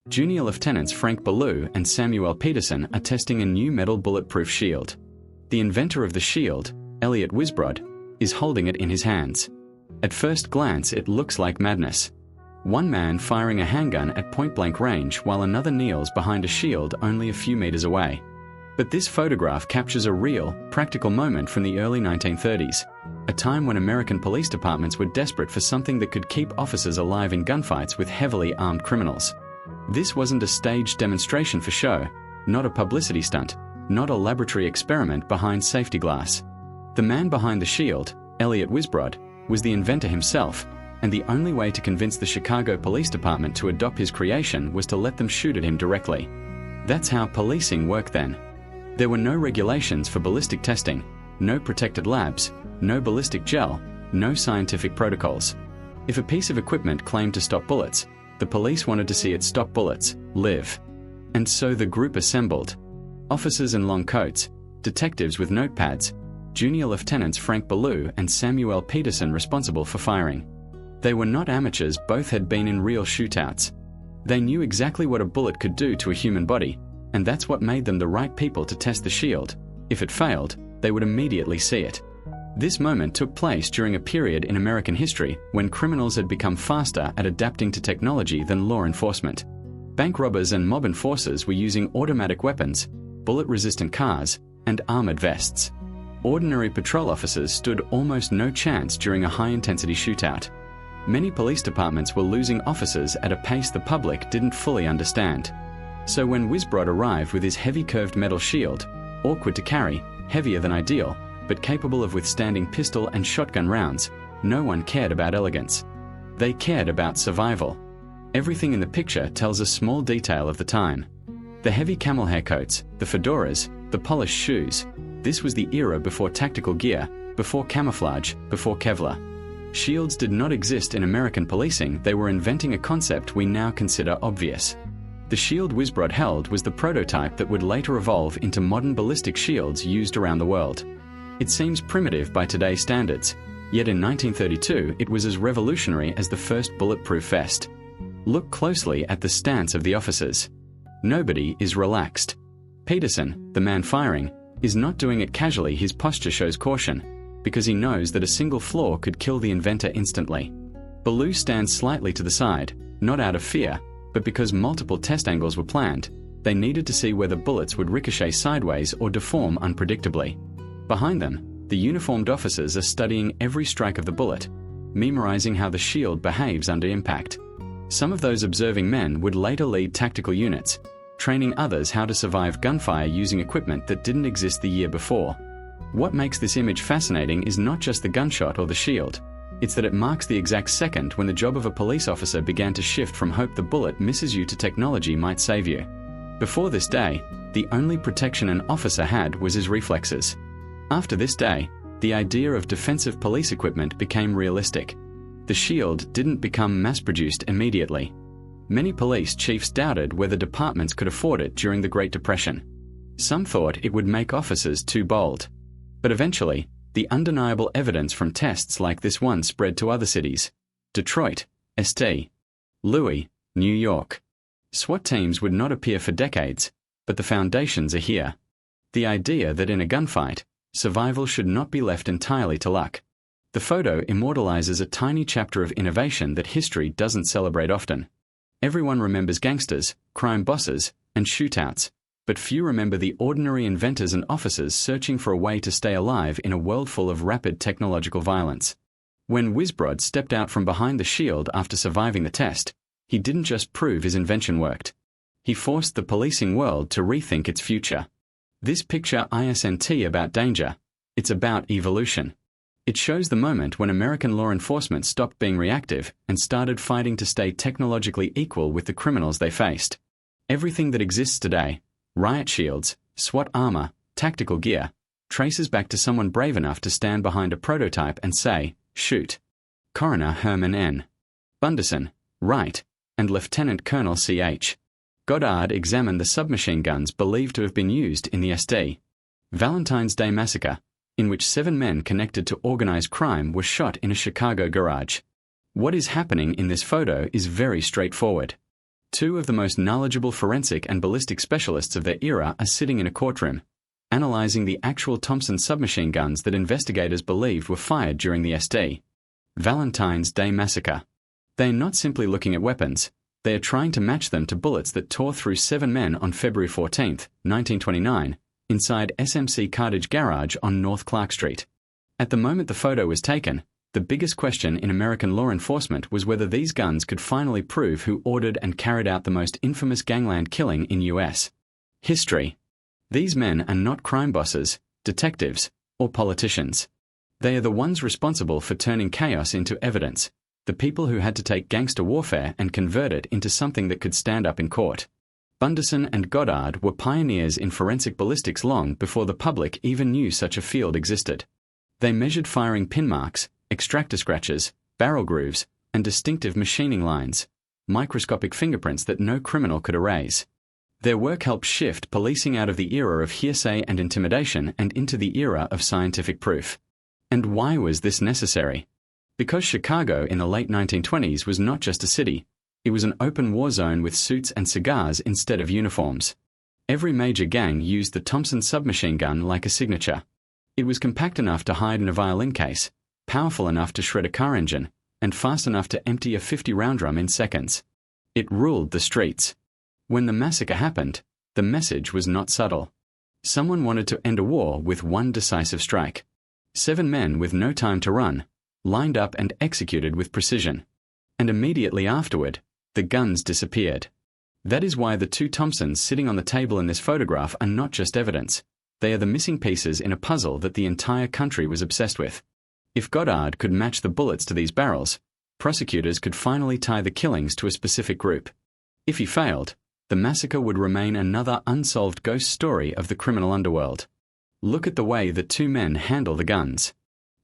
Junior Lieutenants Frank Ballou and Samuel Peterson are testing a new metal bulletproof shield. The inventor of the shield, Elliot Wisbrod, is holding it in his hands. At first glance, it looks like madness. One man firing a handgun at point-blank range while another kneels behind a shield only a few meters away. But this photograph captures a real, practical moment from the early 1930s, a time when American police departments were desperate for something that could keep officers alive in gunfights with heavily armed criminals. This wasn't a staged demonstration for show, not a publicity stunt, not a laboratory experiment behind safety glass. The man behind the shield, Elliot Wisbrod, was the inventor himself, and the only way to convince the Chicago Police Department to adopt his creation was to let them shoot at him directly. That's how policing worked then. There were no regulations for ballistic testing, no protected labs, no ballistic gel, no scientific protocols. If a piece of equipment claimed to stop bullets, the police wanted to see it stop bullets, live. And so the group assembled. Officers in long coats, detectives with notepads, Junior Lieutenants Frank Ballou and Samuel Peterson responsible for firing. They were not amateurs, both had been in real shootouts. They knew exactly what a bullet could do to a human body, and that's what made them the right people to test the shield. If it failed, they would immediately see it. This moment took place during a period in American history when criminals had become faster at adapting to technology than law enforcement. Bank robbers and mob enforcers were using automatic weapons, bullet-resistant cars, and armored vests. Ordinary patrol officers stood almost no chance during a high-intensity shootout. Many police departments were losing officers at a pace the public didn't fully understand. So when Wisbrod arrived with his heavy curved metal shield, awkward to carry, heavier than ideal, but capable of withstanding pistol and shotgun rounds, no one cared about elegance. They cared about survival. Everything in the picture tells a small detail of the time. The heavy camel hair coats, the fedoras, the polished shoes. This was the era before tactical gear, before camouflage, before Kevlar. Shields did not exist in American policing. They were inventing a concept we now consider obvious. The shield Wisbrod held was the prototype that would later evolve into modern ballistic shields used around the world. It seems primitive by today's standards, yet in 1932 it was as revolutionary as the first bulletproof vest. Look closely at the stance of the officers. Nobody is relaxed. Peterson, the man firing, is not doing it casually. His posture shows caution, because he knows that a single flaw could kill the inventor instantly. Ballou stands slightly to the side, not out of fear, but because multiple test angles were planned. They needed to see whether bullets would ricochet sideways or deform unpredictably. Behind them, the uniformed officers are studying every strike of the bullet, memorizing how the shield behaves under impact. Some of those observing men would later lead tactical units, training others how to survive gunfire using equipment that didn't exist the year before. What makes this image fascinating is not just the gunshot or the shield. It's that it marks the exact second when the job of a police officer began to shift from hope the bullet misses you to technology might save you. Before this day, the only protection an officer had was his reflexes. After this day, the idea of defensive police equipment became realistic. The shield didn't become mass-produced immediately. Many police chiefs doubted whether departments could afford it during the Great Depression. Some thought it would make officers too bold. But eventually, the undeniable evidence from tests like this one spread to other cities. Detroit, St. Louis, New York. SWAT teams would not appear for decades, but the foundations are here. The idea that in a gunfight, survival should not be left entirely to luck. The photo immortalizes a tiny chapter of innovation that history doesn't celebrate often. Everyone remembers gangsters, crime bosses, and shootouts, but few remember the ordinary inventors and officers searching for a way to stay alive in a world full of rapid technological violence. When Wisbrod stepped out from behind the shield after surviving the test, he didn't just prove his invention worked. He forced the policing world to rethink its future. This picture isn't about danger. It's about evolution. It shows the moment when American law enforcement stopped being reactive and started fighting to stay technologically equal with the criminals they faced. Everything that exists today, riot shields, SWAT armor, tactical gear, traces back to someone brave enough to stand behind a prototype and say, shoot. Coroner Herman N. Bunderson, Wright, and Lieutenant Colonel C.H. Goddard examined the submachine guns believed to have been used in the St. Valentine's Day massacre, in which 7 men connected to organized crime were shot in a Chicago garage. What is happening in this photo is very straightforward. Two of the most knowledgeable forensic and ballistic specialists of their era are sitting in a courtroom, analyzing the actual Thompson submachine guns that investigators believed were fired during the Valentine's Day massacre. They are not simply looking at weapons, they are trying to match them to bullets that tore through 7 men on February 14, 1929, inside SMC Cartage Garage on North Clark Street. At the moment the photo was taken, the biggest question in American law enforcement was whether these guns could finally prove who ordered and carried out the most infamous gangland killing in U.S. history. These men are not crime bosses, detectives, or politicians. They are the ones responsible for turning chaos into evidence, the people who had to take gangster warfare and convert it into something that could stand up in court. Bunderson and Goddard were pioneers in forensic ballistics long before the public even knew such a field existed. They measured firing pin marks, extractor scratches, barrel grooves, and distinctive machining lines, microscopic fingerprints that no criminal could erase. Their work helped shift policing out of the era of hearsay and intimidation and into the era of scientific proof. And why was this necessary? Because Chicago in the late 1920s was not just a city, it was an open war zone with suits and cigars instead of uniforms. Every major gang used the Thompson submachine gun like a signature. It was compact enough to hide in a violin case, powerful enough to shred a car engine, and fast enough to empty a 50-round drum in seconds. It ruled the streets. When the massacre happened, the message was not subtle. Someone wanted to end a war with one decisive strike. 7 men with no time to run, lined up and executed with precision. And immediately afterward, the guns disappeared. That is why the 2 Thompsons sitting on the table in this photograph are not just evidence. They are the missing pieces in a puzzle that the entire country was obsessed with. If Goddard could match the bullets to these barrels, prosecutors could finally tie the killings to a specific group. If he failed, the massacre would remain another unsolved ghost story of the criminal underworld. Look at the way the 2 men handle the guns.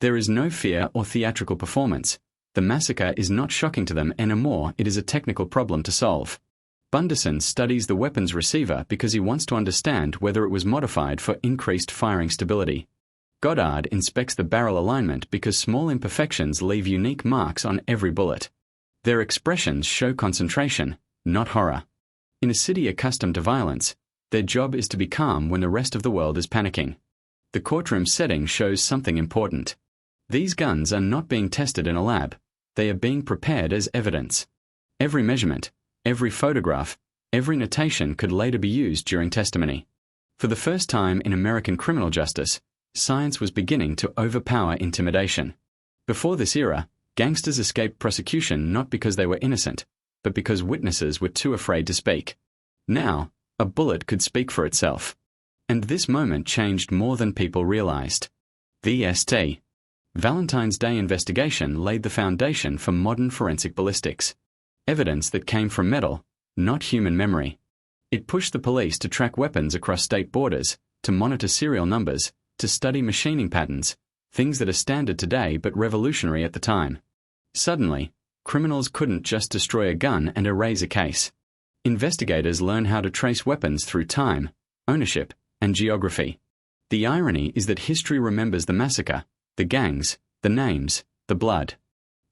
There is no fear or theatrical performance. The massacre is not shocking to them anymore, it is a technical problem to solve. Bunderson studies the weapon's receiver because he wants to understand whether it was modified for increased firing stability. Goddard inspects the barrel alignment because small imperfections leave unique marks on every bullet. Their expressions show concentration, not horror. In a city accustomed to violence, their job is to be calm when the rest of the world is panicking. The courtroom setting shows something important. These guns are not being tested in a lab, they are being prepared as evidence. Every measurement, every photograph, every notation could later be used during testimony. For the first time in American criminal justice, science was beginning to overpower intimidation. Before this era, gangsters escaped prosecution not because they were innocent, but because witnesses were too afraid to speak. Now, a bullet could speak for itself. And this moment changed more than people realized. The Valentine's Day investigation laid the foundation for modern forensic ballistics. Evidence that came from metal, not human memory. It pushed the police to track weapons across state borders, to monitor serial numbers, to study machining patterns, things that are standard today but revolutionary at the time. Suddenly, criminals couldn't just destroy a gun and erase a case. Investigators learn how to trace weapons through time, ownership, and geography. The irony is that history remembers the massacre, the gangs, the names, the blood.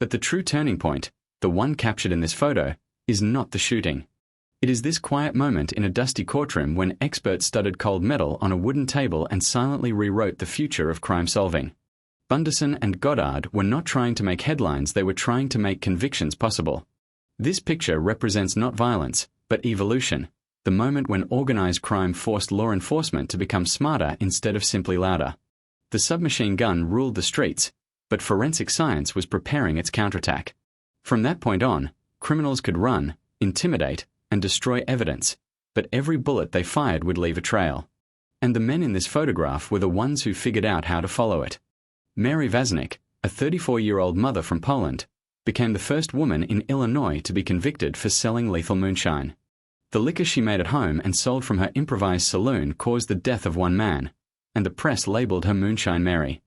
But the true turning point, the one captured in this photo, is not the shooting. It is this quiet moment in a dusty courtroom when experts studied cold metal on a wooden table and silently rewrote the future of crime solving. Bunderson and Goddard were not trying to make headlines, they were trying to make convictions possible. This picture represents not violence, but evolution, the moment when organized crime forced law enforcement to become smarter instead of simply louder. The submachine gun ruled the streets, but forensic science was preparing its counterattack. From that point on, criminals could run, intimidate, and destroy evidence, but every bullet they fired would leave a trail. And the men in this photograph were the ones who figured out how to follow it. Mary Vaznik, a 34-year-old mother from Poland, became the first woman in Illinois to be convicted for selling lethal moonshine. The liquor she made at home and sold from her improvised saloon caused the death of one man, and the press labeled her Moonshine Mary.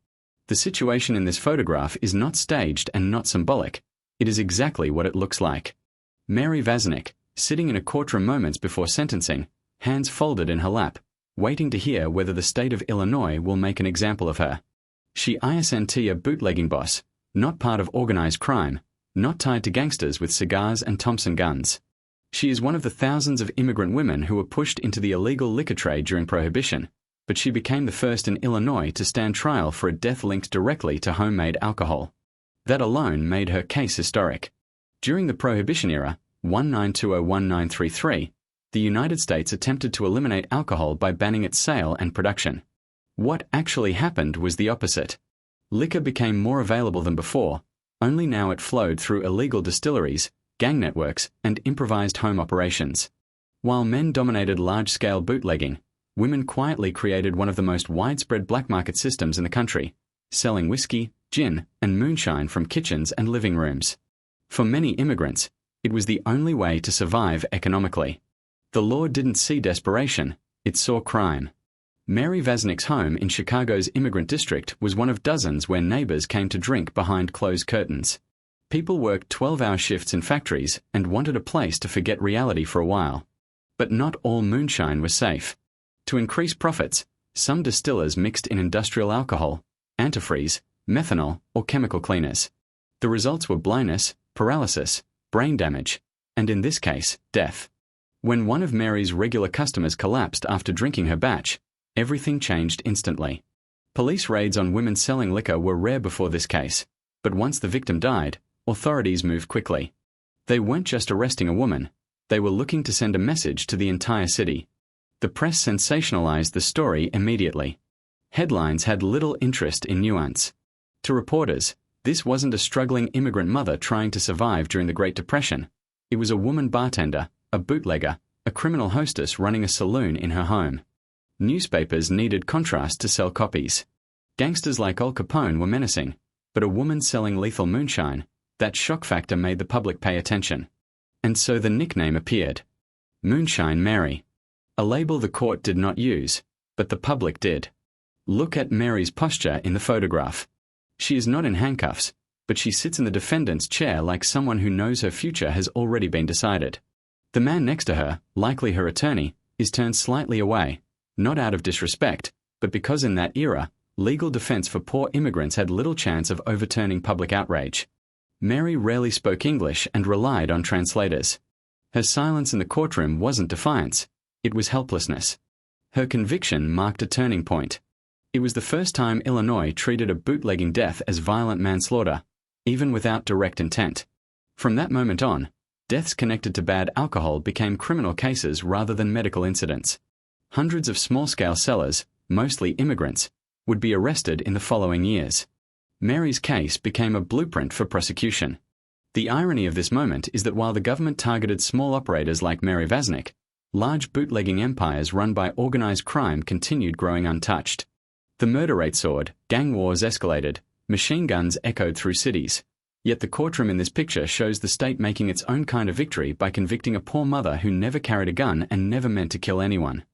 The situation in this photograph is not staged and not symbolic. It is exactly what it looks like. Mary Vaznik, sitting in a courtroom moments before sentencing, hands folded in her lap, waiting to hear whether the state of Illinois will make an example of her. She isn't a bootlegging boss, not part of organized crime, not tied to gangsters with cigars and Thompson guns. She is one of the thousands of immigrant women who were pushed into the illegal liquor trade during Prohibition, but she became the first in Illinois to stand trial for a death linked directly to homemade alcohol. That alone made her case historic. During the Prohibition era, 1920-1933, the United States attempted to eliminate alcohol by banning its sale and production. What actually happened was the opposite. Liquor became more available than before, only now it flowed through illegal distilleries, gang networks, and improvised home operations. While men dominated large-scale bootlegging, women quietly created one of the most widespread black market systems in the country, selling whiskey, gin, and moonshine from kitchens and living rooms. For many immigrants, it was the only way to survive economically. The law didn't see desperation, it saw crime. Mary Vasnick's home in Chicago's immigrant district was one of dozens where neighbors came to drink behind closed curtains. People worked 12-hour shifts in factories and wanted a place to forget reality for a while. But not all moonshine was safe. To increase profits, some distillers mixed in industrial alcohol, antifreeze, methanol, or chemical cleaners. The results were blindness, paralysis, brain damage, and in this case, death. When one of Mary's regular customers collapsed after drinking her batch, everything changed instantly. Police raids on women selling liquor were rare before this case, but once the victim died, authorities moved quickly. They weren't just arresting a woman, they were looking to send a message to the entire city. The press sensationalized the story immediately. Headlines had little interest in nuance. To reporters, this wasn't a struggling immigrant mother trying to survive during the Great Depression. It was a woman bartender, a bootlegger, a criminal hostess running a saloon in her home. Newspapers needed contrast to sell copies. Gangsters like Al Capone were menacing, but a woman selling lethal moonshine, that shock factor made the public pay attention. And so the nickname appeared. Moonshine Mary. A label the court did not use, but the public did. Look at Mary's posture in the photograph. She is not in handcuffs, but she sits in the defendant's chair like someone who knows her future has already been decided. The man next to her, likely her attorney, is turned slightly away, not out of disrespect, but because in that era, legal defense for poor immigrants had little chance of overturning public outrage. Mary rarely spoke English and relied on translators. Her silence in the courtroom wasn't defiance, it was helplessness. Her conviction marked a turning point. It was the first time Illinois treated a bootlegging death as violent manslaughter, even without direct intent. From that moment on, deaths connected to bad alcohol became criminal cases rather than medical incidents. Hundreds of small-scale sellers, mostly immigrants, would be arrested in the following years. Mary's case became a blueprint for prosecution. The irony of this moment is that while the government targeted small operators like Mary Vasnick, large bootlegging empires run by organized crime continued growing untouched. The murder rate soared, gang wars escalated, machine guns echoed through cities. Yet the courtroom in this picture shows the state making its own kind of victory by convicting a poor mother who never carried a gun and never meant to kill anyone.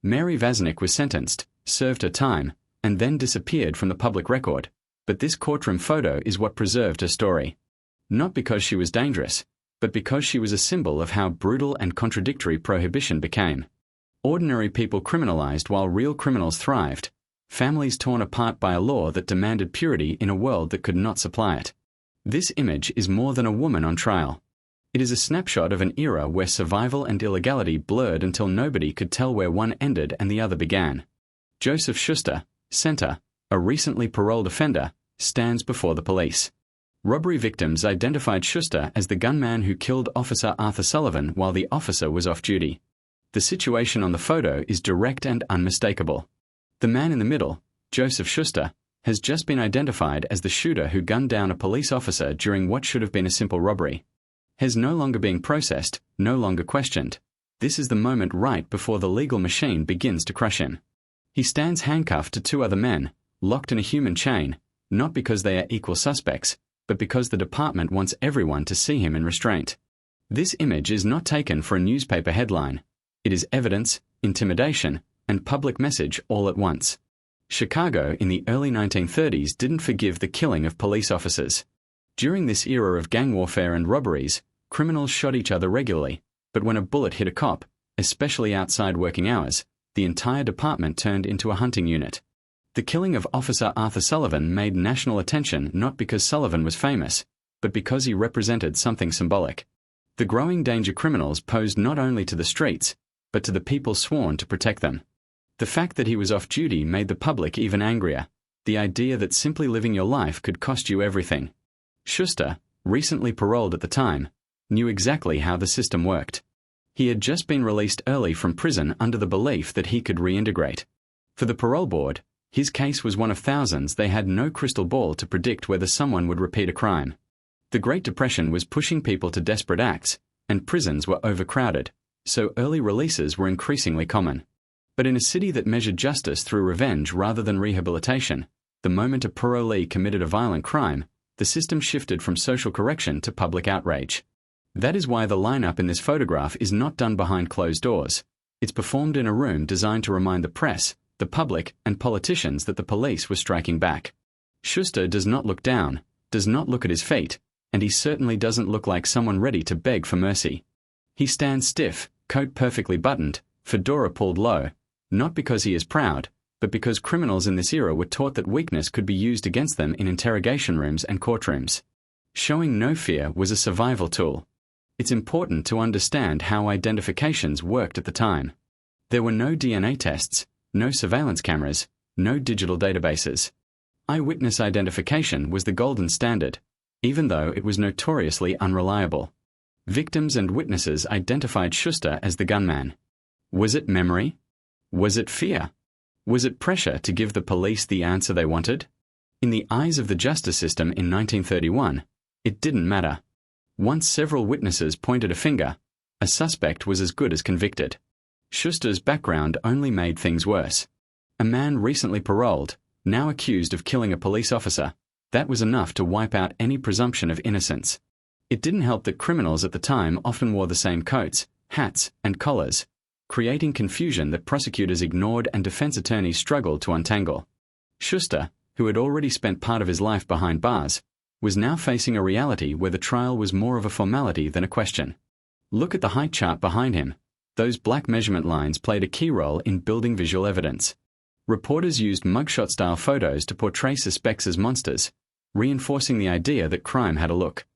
Mary Vasnick was sentenced, served her time, and then disappeared from the public record, but this courtroom photo is what preserved her story. Not because she was dangerous, but because she was a symbol of how brutal and contradictory Prohibition became. Ordinary people criminalized while real criminals thrived, families torn apart by a law that demanded purity in a world that could not supply it. This image is more than a woman on trial. It is a snapshot of an era where survival and illegality blurred until nobody could tell where one ended and the other began. Joseph Schuster, center, a recently paroled offender, stands before the police. Robbery victims identified Schuster as the gunman who killed Officer Arthur Sullivan while the officer was off duty. The situation on the photo is direct and unmistakable. The man in the middle, Joseph Schuster, has just been identified as the shooter who gunned down a police officer during what should have been a simple robbery. He's no longer being processed, no longer questioned. This is the moment right before the legal machine begins to crush him. He stands handcuffed to two other men, locked in a human chain, not because they are equal suspects, but because the department wants everyone to see him in restraint. This image is not taken for a newspaper headline. It is evidence, intimidation, and public message all at once. Chicago in the early 1930s didn't forgive the killing of police officers. During this era of gang warfare and robberies, criminals shot each other regularly, but when a bullet hit a cop, especially outside working hours, the entire department turned into a hunting unit. The killing of Officer Arthur Sullivan made national attention not because Sullivan was famous, but because he represented something symbolic. The growing danger criminals posed not only to the streets, but to the people sworn to protect them. The fact that he was off duty made the public even angrier, the idea that simply living your life could cost you everything. Schuster, recently paroled at the time, knew exactly how the system worked. He had just been released early from prison under the belief that he could reintegrate. For the parole board, his case was one of thousands. They had no crystal ball to predict whether someone would repeat a crime. The Great Depression was pushing people to desperate acts, and prisons were overcrowded, so early releases were increasingly common. But in a city that measured justice through revenge rather than rehabilitation, the moment a parolee committed a violent crime, the system shifted from social correction to public outrage. That is why the lineup in this photograph is not done behind closed doors. It's performed in a room designed to remind the press, the public, and politicians that the police were striking back. Schuster does not look down, does not look at his feet, and he certainly doesn't look like someone ready to beg for mercy. He stands stiff, coat perfectly buttoned, fedora pulled low, not because he is proud, but because criminals in this era were taught that weakness could be used against them in interrogation rooms and courtrooms. Showing no fear was a survival tool. It's important to understand how identifications worked at the time. There were no DNA tests, no surveillance cameras, no digital databases. Eyewitness identification was the golden standard, even though it was notoriously unreliable. Victims and witnesses identified Schuster as the gunman. Was it memory? Was it fear? Was it pressure to give the police the answer they wanted? In the eyes of the justice system in 1931, it didn't matter. Once several witnesses pointed a finger, a suspect was as good as convicted. Schuster's background only made things worse. A man recently paroled, now accused of killing a police officer, that was enough to wipe out any presumption of innocence. It didn't help that criminals at the time often wore the same coats, hats, and collars, creating confusion that prosecutors ignored and defense attorneys struggled to untangle. Schuster, who had already spent part of his life behind bars, was now facing a reality where the trial was more of a formality than a question. Look at the height chart behind him. Those black measurement lines played a key role in building visual evidence. Reporters used mugshot-style photos to portray suspects as monsters, reinforcing the idea that crime had a look.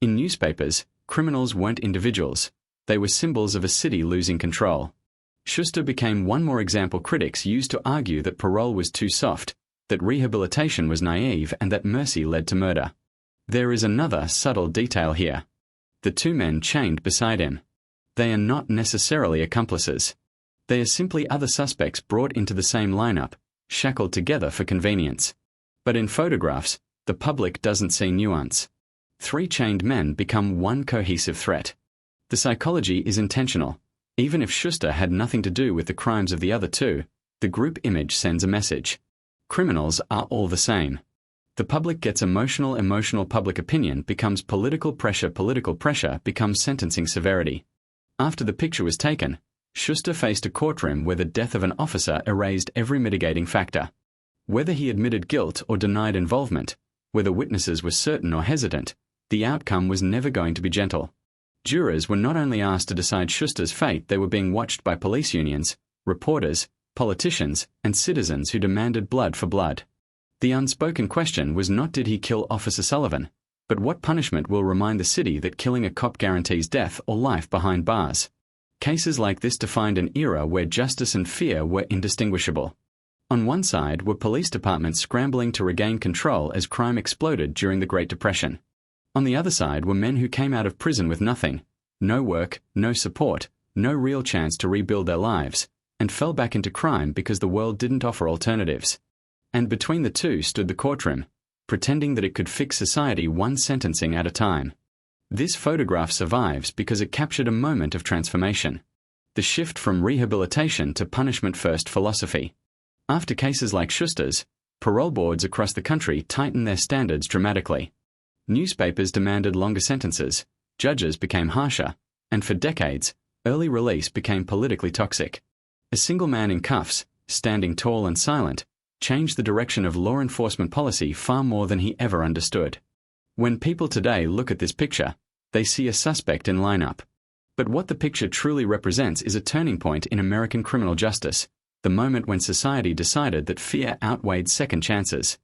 In newspapers, criminals weren't individuals. They were symbols of a city losing control. Schuster became one more example critics used to argue that parole was too soft, that rehabilitation was naive, and that mercy led to murder. There is another subtle detail here. The two men chained beside him. They are not necessarily accomplices. They are simply other suspects brought into the same lineup, shackled together for convenience. But in photographs, the public doesn't see nuance. Three chained men become one cohesive threat. The psychology is intentional. Even if Schuster had nothing to do with the crimes of the other two, the group image sends a message. Criminals are all the same. The public gets emotional public opinion becomes political pressure becomes sentencing severity. After the picture was taken, Schuster faced a courtroom where the death of an officer erased every mitigating factor. Whether he admitted guilt or denied involvement, whether witnesses were certain or hesitant, the outcome was never going to be gentle. Jurors were not only asked to decide Schuster's fate, they were being watched by police unions, reporters, politicians, and citizens who demanded blood for blood. The unspoken question was not did he kill Officer Sullivan, but what punishment will remind the city that killing a cop guarantees death or life behind bars. Cases like this defined an era where justice and fear were indistinguishable. On one side were police departments scrambling to regain control as crime exploded during the Great Depression. On the other side were men who came out of prison with nothing, no work, no support, no real chance to rebuild their lives, and fell back into crime because the world didn't offer alternatives. And between the two stood the courtroom, pretending that it could fix society one sentencing at a time. This photograph survives because it captured a moment of transformation. The shift from rehabilitation to punishment-first philosophy. After cases like Schuster's, parole boards across the country tightened their standards dramatically. Newspapers demanded longer sentences, judges became harsher, and for decades, early release became politically toxic. A single man in cuffs, standing tall and silent, changed the direction of law enforcement policy far more than he ever understood. When people today look at this picture, they see a suspect in lineup. But what the picture truly represents is a turning point in American criminal justice, the moment when society decided that fear outweighed second chances.